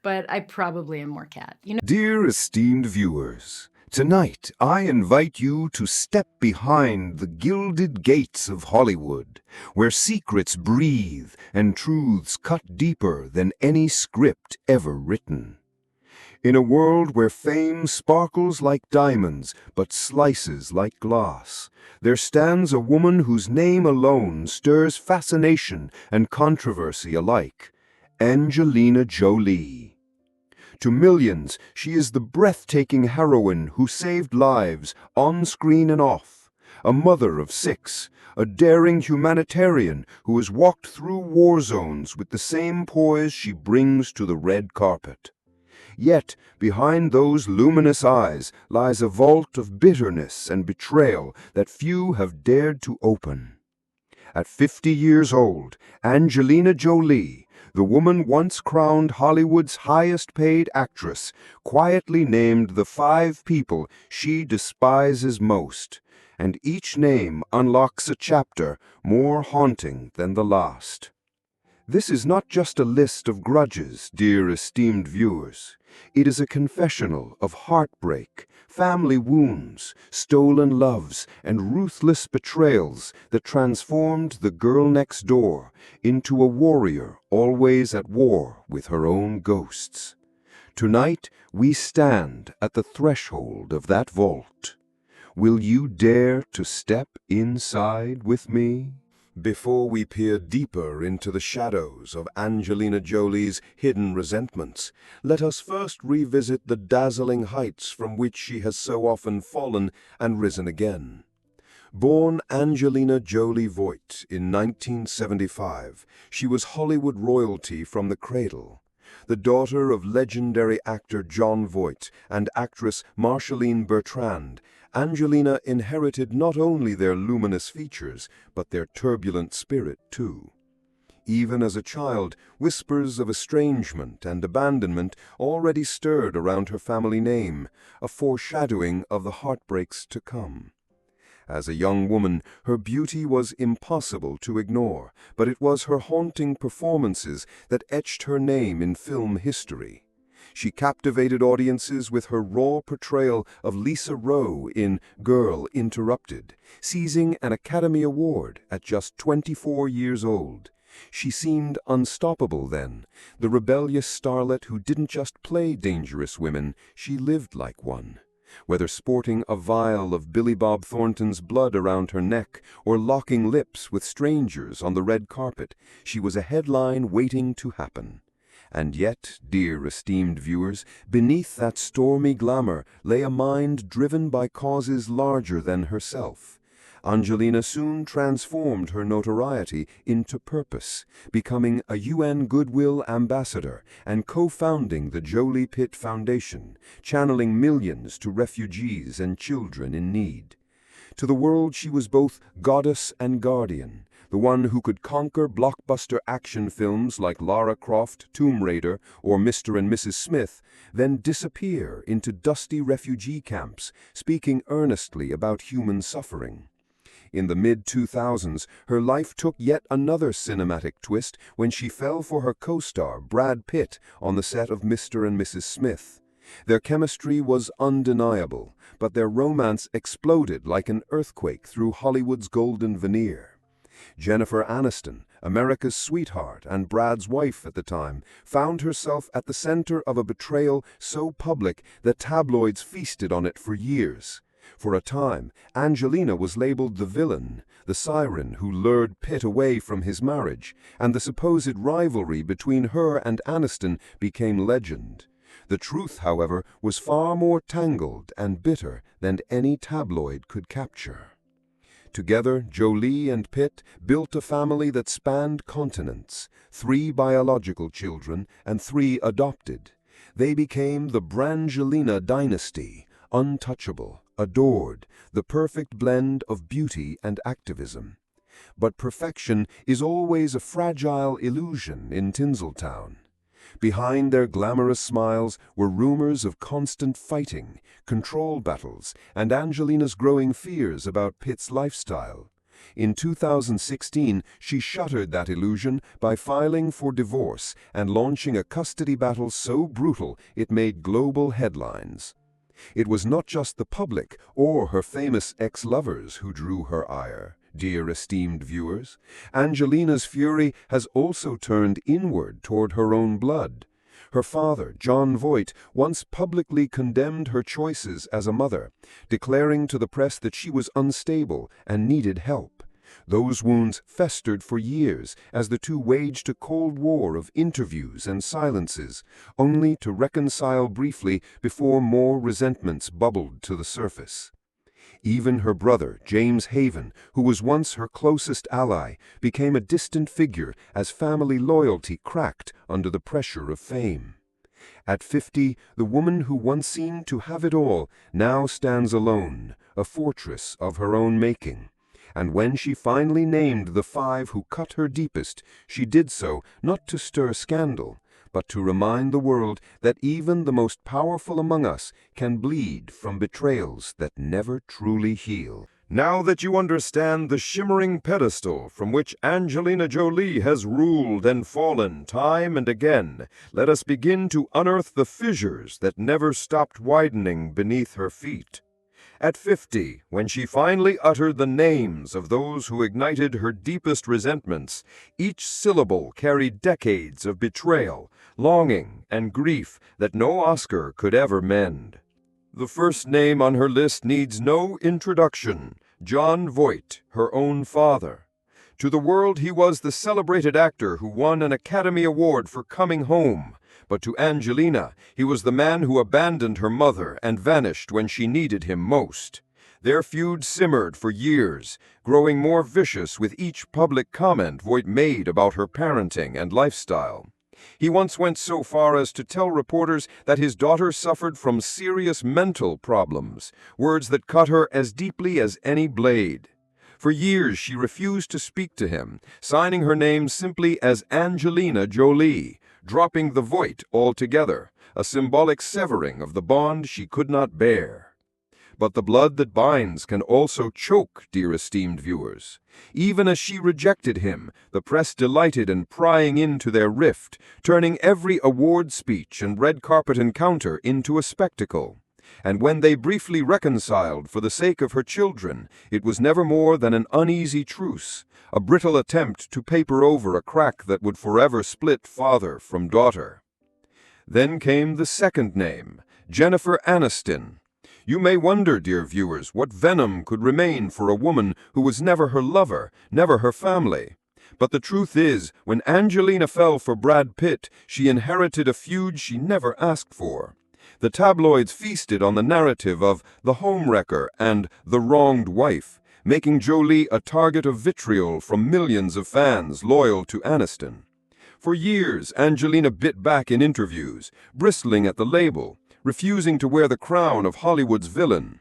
but I probably am more cat. Dear esteemed viewers, tonight I invite you to step behind the gilded gates of Hollywood, where secrets breathe and truths cut deeper than any script ever written. In a world where fame sparkles like diamonds but slices like glass, there stands a woman whose name alone stirs fascination and controversy alike: Angelina Jolie. To millions, she is the breathtaking heroine who saved lives on screen and off, a mother of six, a daring humanitarian who has walked through war zones with the same poise she brings to the red carpet. Yet, behind those luminous eyes lies a vault of bitterness and betrayal that few have dared to open. At 50 years old, Angelina Jolie, the woman once crowned Hollywood's highest-paid actress, quietly named the 5 people she despises most, and each name unlocks a chapter more haunting than the last. This is not just a list of grudges, dear esteemed viewers. It is a confessional of heartbreak, family wounds, stolen loves, and ruthless betrayals that transformed the girl next door into a warrior always at war with her own ghosts. Tonight, we stand at the threshold of that vault. Will you dare to step inside with me? Before we peer deeper into the shadows of Angelina Jolie's hidden resentments, let us first revisit the dazzling heights from which she has so often fallen and risen again. Born Angelina Jolie Voight in 1975, she was Hollywood royalty from the cradle. The daughter of legendary actor Jon Voight and actress Marceline Bertrand, Angelina inherited not only their luminous features, but their turbulent spirit too. Even as a child, whispers of estrangement and abandonment already stirred around her family name, a foreshadowing of the heartbreaks to come. As a young woman, her beauty was impossible to ignore, but it was her haunting performances that etched her name in film history. She captivated audiences with her raw portrayal of Lisa Rowe in Girl Interrupted, seizing an Academy Award at just 24 years old. She seemed unstoppable then, the rebellious starlet who didn't just play dangerous women, she lived like one. Whether sporting a vial of Billy Bob Thornton's blood around her neck or locking lips with strangers on the red carpet, she was a headline waiting to happen. And yet, dear esteemed viewers, beneath that stormy glamour lay a mind driven by causes larger than herself. Angelina soon transformed her notoriety into purpose, becoming a UN Goodwill Ambassador and co-founding the Jolie Pitt Foundation, channeling millions to refugees and children in need. To the world she was both goddess and guardian, the one who could conquer blockbuster action films like Lara Croft, Tomb Raider, or Mr. and Mrs. Smith, then disappear into dusty refugee camps, speaking earnestly about human suffering. In the mid-2000s, her life took yet another cinematic twist when she fell for her co-star Brad Pitt on the set of Mr. and Mrs. Smith. Their chemistry was undeniable, but their romance exploded like an earthquake through Hollywood's golden veneer. Jennifer Aniston, America's sweetheart and Brad's wife at the time, found herself at the center of a betrayal so public that tabloids feasted on it for years. For a time, Angelina was labeled the villain, the siren who lured Pitt away from his marriage, and the supposed rivalry between her and Aniston became legend. The truth, however, was far more tangled and bitter than any tabloid could capture. Together, Jolie and Pitt built a family that spanned continents, 3 biological children and 3 adopted. They became the Brangelina dynasty, untouchable, adored, the perfect blend of beauty and activism. But perfection is always a fragile illusion in Tinseltown. Behind their glamorous smiles were rumors of constant fighting, control battles, and Angelina's growing fears about Pitt's lifestyle. In 2016, she shattered that illusion by filing for divorce and launching a custody battle so brutal it made global headlines. It was not just the public or her famous ex-lovers who drew her ire, dear esteemed viewers. Angelina's fury has also turned inward toward her own blood. Her father, Jon Voight, once publicly condemned her choices as a mother, declaring to the press that she was unstable and needed help. Those wounds festered for years as the two waged a cold war of interviews and silences, only to reconcile briefly before more resentments bubbled to the surface. Even her brother, James Haven, who was once her closest ally, became a distant figure as family loyalty cracked under the pressure of fame. At 50, the woman who once seemed to have it all now stands alone, a fortress of her own making. And when she finally named the 5 who cut her deepest, she did so not to stir scandal, but to remind the world that even the most powerful among us can bleed from betrayals that never truly heal. Now that you understand the shimmering pedestal from which Angelina Jolie has ruled and fallen time and again, let us begin to unearth the fissures that never stopped widening beneath her feet. At 50, when she finally uttered the names of those who ignited her deepest resentments, each syllable carried decades of betrayal, longing, and grief that no Oscar could ever mend. The first name on her list needs no introduction: Jon Voight, her own father. To the world he was the celebrated actor who won an Academy Award for Coming Home. But to Angelina, he was the man who abandoned her mother and vanished when she needed him most. Their feud simmered for years, growing more vicious with each public comment Voight made about her parenting and lifestyle. He once went so far as to tell reporters that his daughter suffered from serious mental problems, words that cut her as deeply as any blade. For years she refused to speak to him, signing her name simply as Angelina Jolie, dropping the Voight altogether, a symbolic severing of the bond she could not bear. But the blood that binds can also choke, dear esteemed viewers. Even as she rejected him, the press delighted in prying into their rift, turning every award speech and red carpet encounter into a spectacle. And when they briefly reconciled for the sake of her children, it was never more than an uneasy truce, a brittle attempt to paper over a crack that would forever split father from daughter. Then came the second name, Jennifer Aniston. You may wonder, dear viewers, what venom could remain for a woman who was never her lover, never her family. But the truth is, when Angelina fell for Brad Pitt, she inherited a feud she never asked for. The tabloids feasted on the narrative of the homewrecker and the wronged wife, making Jolie a target of vitriol from millions of fans loyal to Aniston. For years, Angelina bit back in interviews, bristling at the label, refusing to wear the crown of Hollywood's villain.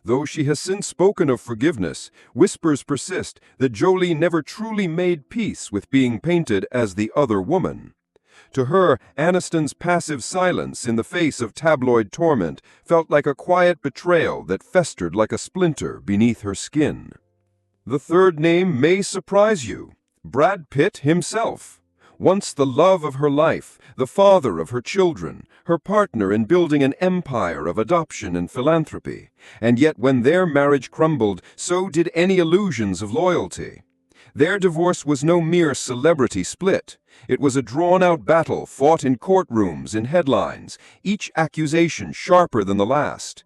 Though she has since spoken of forgiveness, whispers persist that Jolie never truly made peace with being painted as the other woman. To her, Aniston's passive silence in the face of tabloid torment felt like a quiet betrayal that festered like a splinter beneath her skin. The third name may surprise you: Brad Pitt himself. Once the love of her life, the father of her children, her partner in building an empire of adoption and philanthropy. And yet when their marriage crumbled, so did any illusions of loyalty. Their divorce was no mere celebrity split. It was a drawn-out battle fought in courtrooms and headlines, each accusation sharper than the last.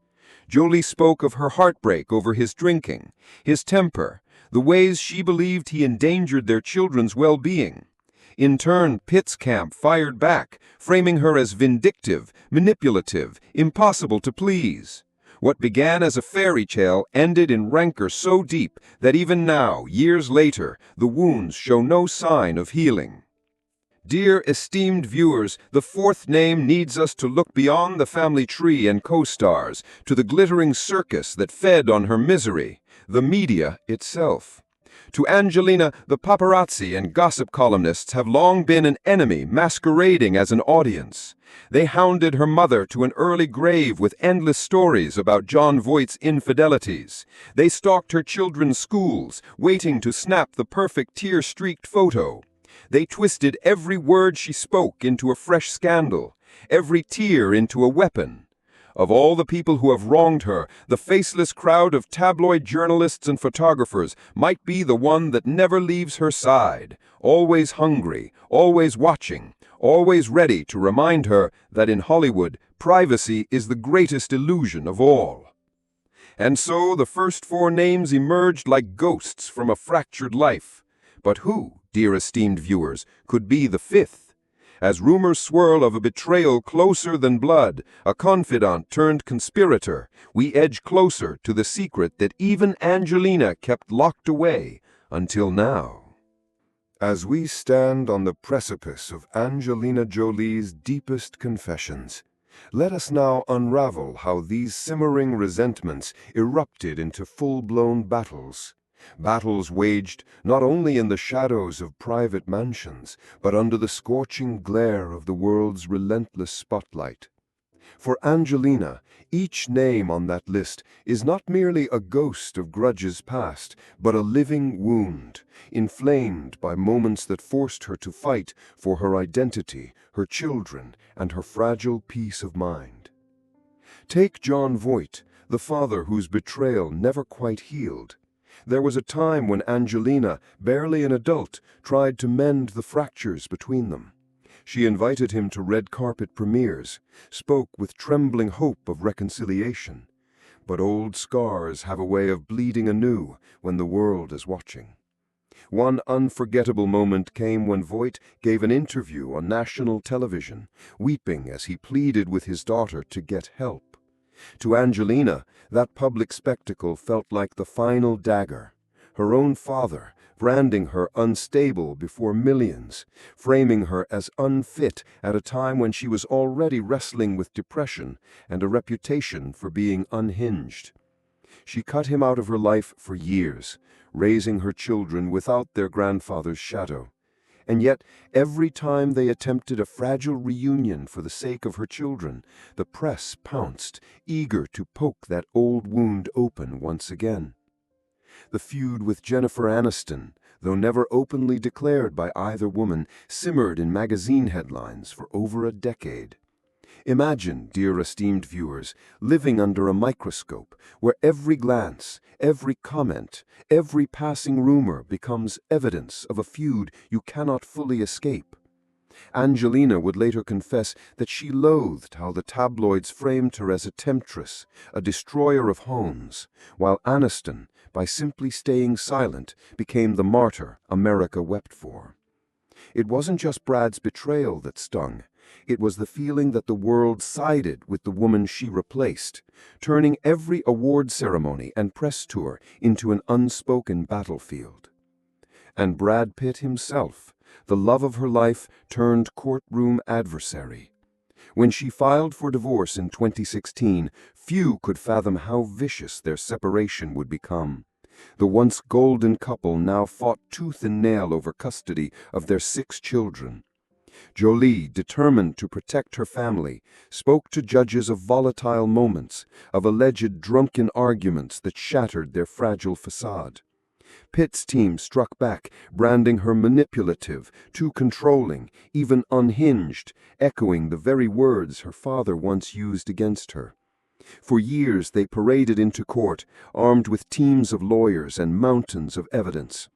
Jolie spoke of her heartbreak over his drinking, his temper, the ways she believed he endangered their children's well-being. In turn, Pitt's camp fired back, framing her as vindictive, manipulative, impossible to please. What began as a fairy tale ended in rancor so deep that even now, years later, the wounds show no sign of healing. Dear esteemed viewers, the fourth name needs us to look beyond the family tree and co-stars to the glittering circus that fed on her misery, the media itself. To Angelina, the paparazzi and gossip columnists have long been an enemy masquerading as an audience. They hounded her mother to an early grave with endless stories about Jon Voight's infidelities. They stalked her children's schools, waiting to snap the perfect tear-streaked photo. They twisted every word she spoke into a fresh scandal, every tear into a weapon. Of all the people who have wronged her, the faceless crowd of tabloid journalists and photographers might be the one that never leaves her side, always hungry, always watching, always ready to remind her that in Hollywood, privacy is the greatest illusion of all. And so the first four names emerged like ghosts from a fractured life. But who, dear esteemed viewers, could be the fifth? As rumors swirl of a betrayal closer than blood, a confidant turned conspirator, we edge closer to the secret that even Angelina kept locked away until now. As we stand on the precipice of Angelina Jolie's deepest confessions, let us now unravel how these simmering resentments erupted into full-blown battles. Battles waged not only in the shadows of private mansions, but under the scorching glare of the world's relentless spotlight. For Angelina, each name on that list is not merely a ghost of grudges past, but a living wound, inflamed by moments that forced her to fight for her identity, her children, and her fragile peace of mind. Take Jon Voight, the father whose betrayal never quite healed. There was a time when Angelina, barely an adult, tried to mend the fractures between them. She invited him to red carpet premieres, spoke with trembling hope of reconciliation. But old scars have a way of bleeding anew when the world is watching. One unforgettable moment came when Voight gave an interview on national television, weeping as he pleaded with his daughter to get help. To Angelina, that public spectacle felt like the final dagger. Her own father, branding her unstable before millions, framing her as unfit at a time when she was already wrestling with depression and a reputation for being unhinged. She cut him out of her life for years, raising her children without their grandfather's shadow. And yet, every time they attempted a fragile reunion for the sake of her children, the press pounced, eager to poke that old wound open once again. The feud with Jennifer Aniston, though never openly declared by either woman, simmered in magazine headlines for over a decade. Imagine, dear esteemed viewers, living under a microscope where every glance, every comment, every passing rumor becomes evidence of a feud you cannot fully escape. Angelina would later confess that she loathed how the tabloids framed her as a temptress, a destroyer of homes, while Aniston, by simply staying silent, became the martyr America wept for. It wasn't just Brad's betrayal that stung. It was the feeling that the world sided with the woman she replaced, turning every award ceremony and press tour into an unspoken battlefield. And Brad Pitt himself, the love of her life, turned courtroom adversary. When she filed for divorce in 2016, few could fathom how vicious their separation would become. The once golden couple now fought tooth and nail over custody of their 6 children. Jolie, determined to protect her family, spoke to judges of volatile moments, of alleged drunken arguments that shattered their fragile façade. Pitt's team struck back, branding her manipulative, too controlling, even unhinged, echoing the very words her father once used against her. For years they paraded into court, armed with teams of lawyers and mountains of evidence.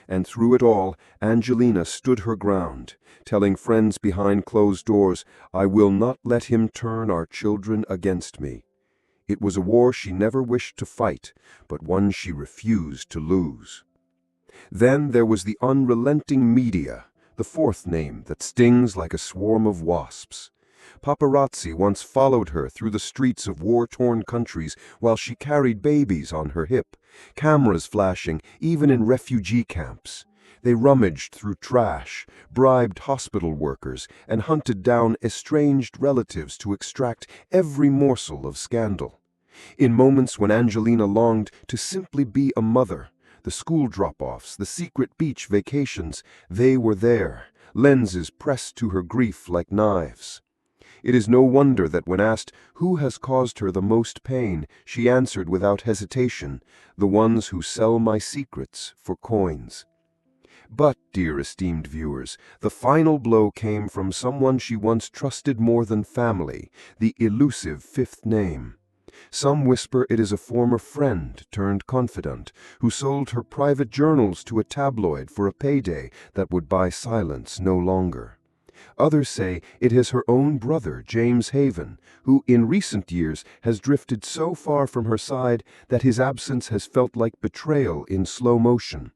And through it all, Angelina stood her ground, telling friends behind closed doors, "I will not let him turn our children against me." It was a war she never wished to fight, but one she refused to lose. Then there was the unrelenting media, the fourth name that stings like a swarm of wasps. Paparazzi once followed her through the streets of war-torn countries while she carried babies on her hip, cameras flashing even in refugee camps. They rummaged through trash, bribed hospital workers, and hunted down estranged relatives to extract every morsel of scandal. In moments when Angelina longed to simply be a mother, The school drop-offs, the secret beach vacations, they were there, lenses pressed to her grief like knives. It is no wonder that when asked who has caused her the most pain, she answered without hesitation, "The ones who sell my secrets for coins." But, dear esteemed viewers, the final blow came from someone she once trusted more than family, the elusive fifth name. Some whisper it is a former friend turned confidant who sold her private journals to a tabloid for a payday that would buy silence no longer. Others say it is her own brother, James Haven, who in recent years has drifted so far from her side that his absence has felt like betrayal in slow motion.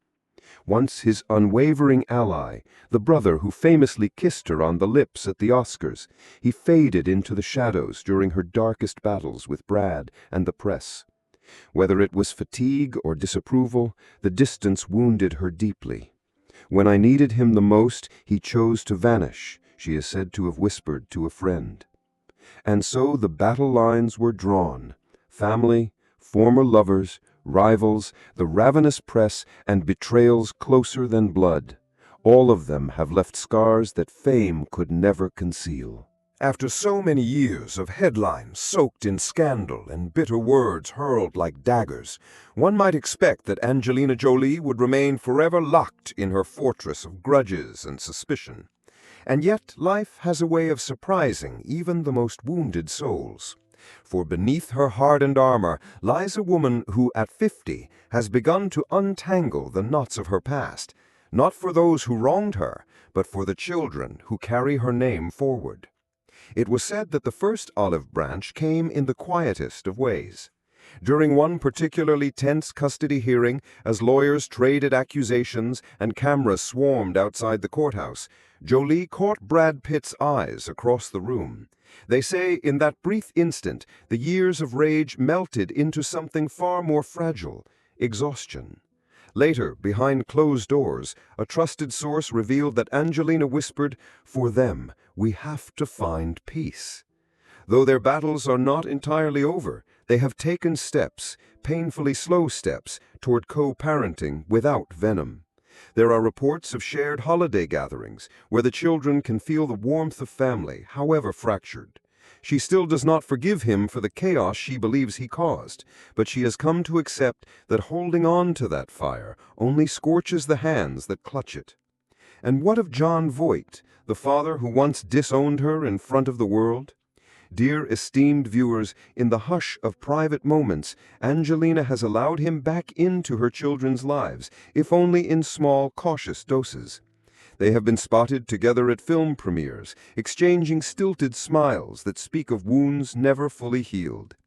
Once his unwavering ally, the brother who famously kissed her on the lips at the Oscars, he faded into the shadows during her darkest battles with Brad and the press. Whether it was fatigue or disapproval, the distance wounded her deeply. "When I needed him the most, he chose to vanish," she is said to have whispered to a friend. And so the battle lines were drawn. Family, former lovers, rivals, the ravenous press, and betrayals closer than blood. All of them have left scars that fame could never conceal. After so many years of headlines soaked in scandal and bitter words hurled like daggers, one might expect that Angelina Jolie would remain forever locked in her fortress of grudges and suspicion. And yet life has a way of surprising even the most wounded souls. For beneath her hardened armor lies a woman who, at 50, has begun to untangle the knots of her past, not for those who wronged her, but for the children who carry her name forward. It was said that the first olive branch came in the quietest of ways. During one particularly tense custody hearing, as lawyers traded accusations and cameras swarmed outside the courthouse, Jolie caught Brad Pitt's eyes across the room. They say in that brief instant, the years of rage melted into something far more fragile: exhaustion. Later, behind closed doors, a trusted source revealed that Angelina whispered, "For them, we have to find peace." Though their battles are not entirely over, they have taken steps, painfully slow steps, toward co-parenting without venom. There are reports of shared holiday gatherings, where the children can feel the warmth of family, however fractured. She still does not forgive him for the chaos she believes he caused, but she has come to accept that holding on to that fire only scorches the hands that clutch it. And what of Jon Voight, the father who once disowned her in front of the world? Dear esteemed viewers, in the hush of private moments, Angelina has allowed him back into her children's lives, if only in small, cautious doses. They have been spotted together at film premieres, exchanging stilted smiles that speak of wounds never fully healed.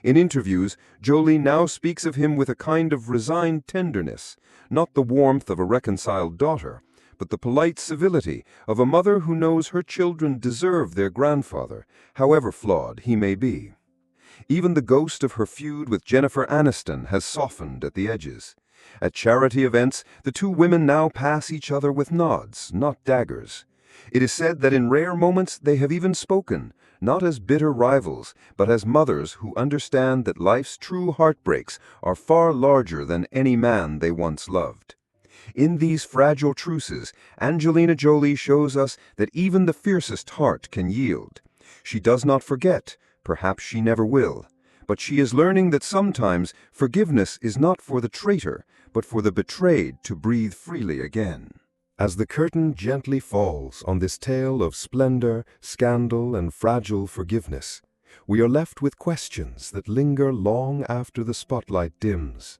In interviews, Jolie now speaks of him with a kind of resigned tenderness, not the warmth of a reconciled daughter, but the polite civility of a mother who knows her children deserve their grandfather, however flawed he may be. Even the ghost of her feud with Jennifer Aniston has softened at the edges. At charity events, the two women now pass each other with nods, not daggers. It is said that in rare moments they have even spoken, not as bitter rivals, but as mothers who understand that life's true heartbreaks are far larger than any man they once loved. In these fragile truces, Angelina Jolie shows us that even the fiercest heart can yield. She does not forget, perhaps she never will, but she is learning that sometimes forgiveness is not for the traitor, but for the betrayed to breathe freely again. As the curtain gently falls on this tale of splendor, scandal, and fragile forgiveness, we are left with questions that linger long after the spotlight dims.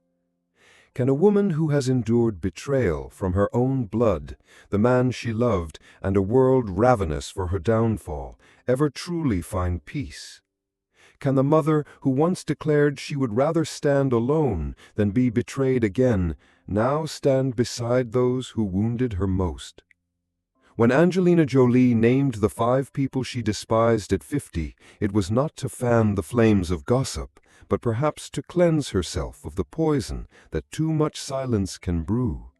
Can a woman who has endured betrayal from her own blood, the man she loved, and a world ravenous for her downfall, ever truly find peace? Can the mother who once declared she would rather stand alone than be betrayed again, now stand beside those who wounded her most? When Angelina Jolie named the 5 people she despised at 50, it was not to fan the flames of gossip, but perhaps to cleanse herself of the poison that too much silence can brew.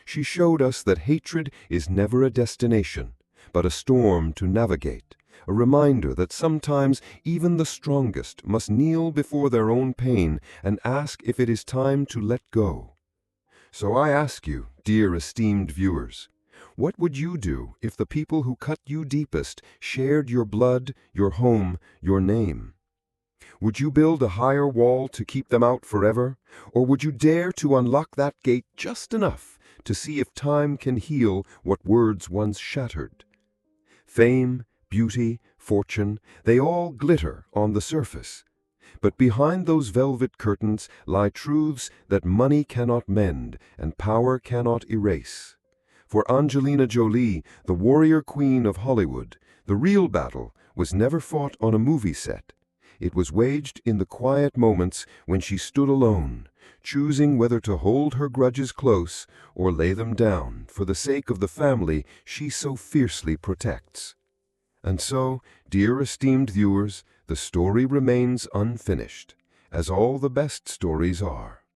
She showed us that hatred is never a destination, but a storm to navigate, a reminder that sometimes even the strongest must kneel before their own pain and ask if it is time to let go. So I ask you, dear esteemed viewers, what would you do if the people who cut you deepest shared your blood, your home, your name? Would you build a higher wall to keep them out forever? Or would you dare to unlock that gate just enough to see if time can heal what words once shattered? Fame, beauty, fortune, they all glitter on the surface. But behind those velvet curtains lie truths that money cannot mend and power cannot erase. For Angelina Jolie, the warrior queen of Hollywood, the real battle was never fought on a movie set. It was waged in the quiet moments when she stood alone, choosing whether to hold her grudges close or lay them down for the sake of the family she so fiercely protects. And so, dear esteemed viewers, the story remains unfinished, as all the best stories are.